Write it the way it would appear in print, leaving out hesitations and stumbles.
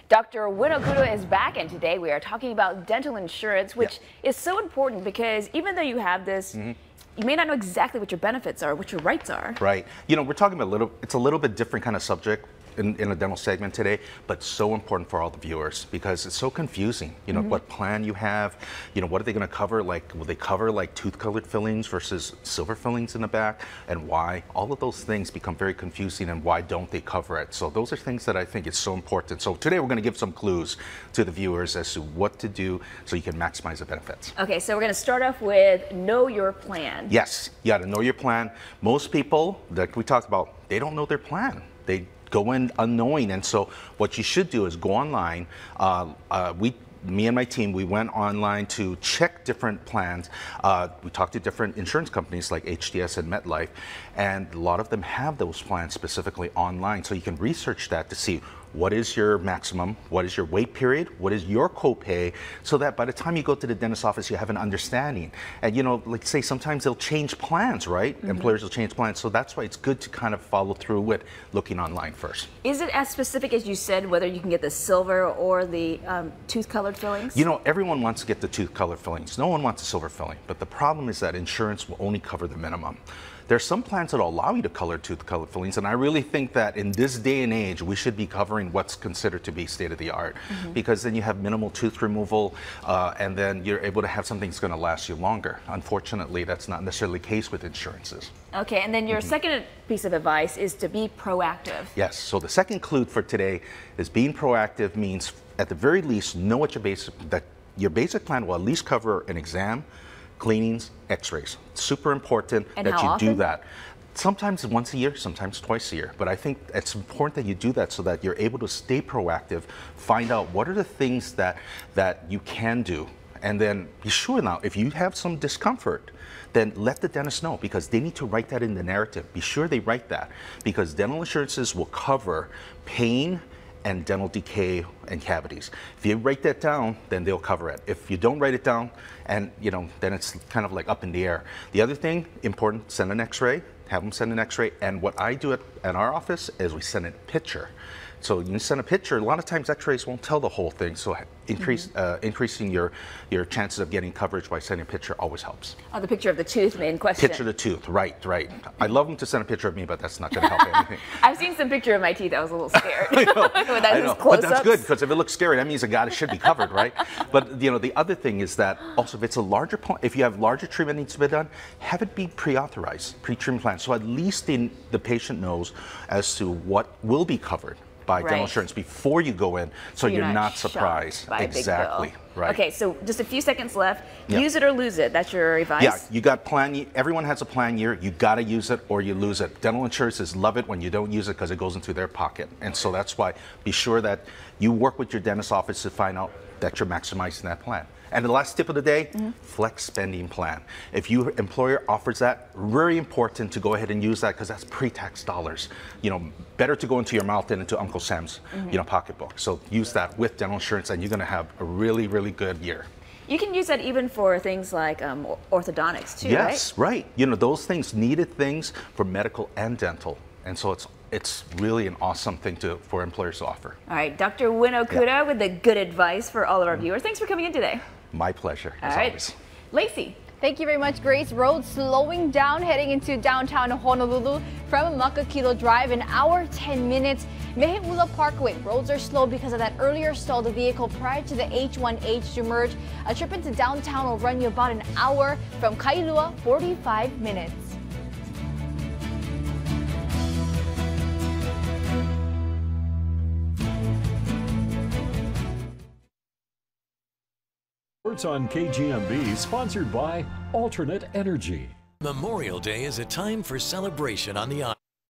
Dr. Wynn Okuda is back, and today we are talking about dental insurance, which is so important because even though you have this, you may not know exactly what your benefits are, what your rights are. Right. You know, we're talking about it's a little bit different kind of subject in a dental segment today, but so important for all the viewers because it's so confusing. You know, what plan you have, you know, what are they going to cover? Like, will they cover like tooth-colored fillings versus silver fillings in the back, and why? All of those things become very confusing, and why don't they cover it? So those are things that I think is so important. So today we're going to give some clues to the viewers as to what to do so you can maximize the benefits. Okay, so we're going to start off with know your plan. Yes, you got to know your plan. Most people that we talked about, they don't know their plan. They go in unknowing, and so what you should do is go online. Me and my team, we went online to check different plans. We talked to different insurance companies like HDS and MetLife, and a lot of them have those plans specifically online. So you can research that to see what is your maximum, what is your wait period, what is your copay, so that by the time you go to the dentist office, you have an understanding. And you know, like say, sometimes they'll change plans, right? Employers will change plans. So that's why it's good to kind of follow through with looking online first. Is it as specific as you said, whether you can get the silver or the tooth-colored fillings? You know, everyone wants to get the tooth-colored fillings. No one wants a silver filling. But the problem is that insurance will only cover the minimum. There are some plans that will allow you to color tooth-colored fillings, and I really think that in this day and age, we should be covering what's considered to be state-of-the-art, because then you have minimal tooth removal, and then you're able to have something that's going to last you longer. Unfortunately, that's not necessarily the case with insurances. Okay, and then your second piece of advice is to be proactive. Yes, so the second clue for today is being proactive means, at the very least, know what your basic plan will at least cover an exam, cleanings, x-rays. Super important that you do that. Sometimes once a year, sometimes twice a year. But I think it's important that you do that so that you're able to stay proactive, find out what are the things that you can do. And then be sure now, if you have some discomfort, then let the dentist know, because they need to write that in the narrative. Be sure they write that, because dental insurances will cover pain and dental decay and cavities. If you write that down, then they'll cover it. If you don't write it down, and you know, then it's kind of like up in the air. The other thing, important, send an x-ray, have them send an x-ray, and what I do at our office is we send a picture. So you send a picture, a lot of times x-rays won't tell the whole thing, so increasing your chances of getting coverage by sending a picture always helps. Oh, the picture of the tooth in question. Picture of the tooth, right. I'd love them to send a picture of me, but that's not going to help anything. I've seen some picture of my teeth, I was a little scared. I know, but that's good, because if it looks scary, that means the guy should be covered, right? But you know, the other thing is that also, if it's a larger, if you have larger treatment needs to be done, have it be pre-authorized, pre-treatment plan, so at least the patient knows as to what will be covered by dental insurance before you go in, so you're not surprised. Exactly. Right. Okay, so just a few seconds left. Use it or lose it. That's your advice? Yeah, you got plan. Everyone has a plan year. You got to use it or you lose it. Dental insurances love it when you don't use it because it goes into their pocket. And so that's why be sure that you work with your dentist office to find out that you're maximizing that plan. And the last tip of the day, flex spending plan. If your employer offers that, very important to go ahead and use that, because that's pre-tax dollars. You know, better to go into your mouth than into Uncle Sam's, you know, pocketbook. So use that with dental insurance, and you're going to have a really, really good year. You can use that even for things like orthodontics too, right? Yes, right. You know, those things, needed things for medical and dental. And so it's really an awesome thing for employers to offer. All right, Dr. Wynn Okuda with the good advice for all of our viewers. Thanks for coming in today. My pleasure, as always. Lacey. Thank you very much, Grace. Roads slowing down heading into downtown Honolulu from Makakilo Drive, an hour 10 minutes. Meheula Parkway, roads are slow because of that earlier stalled vehicle prior to the H1H to merge. A trip into downtown will run you about an hour. From Kailua, 45 minutes. Sports on KGMB, sponsored by Alternate Energy. Memorial Day is a time for celebration on the island.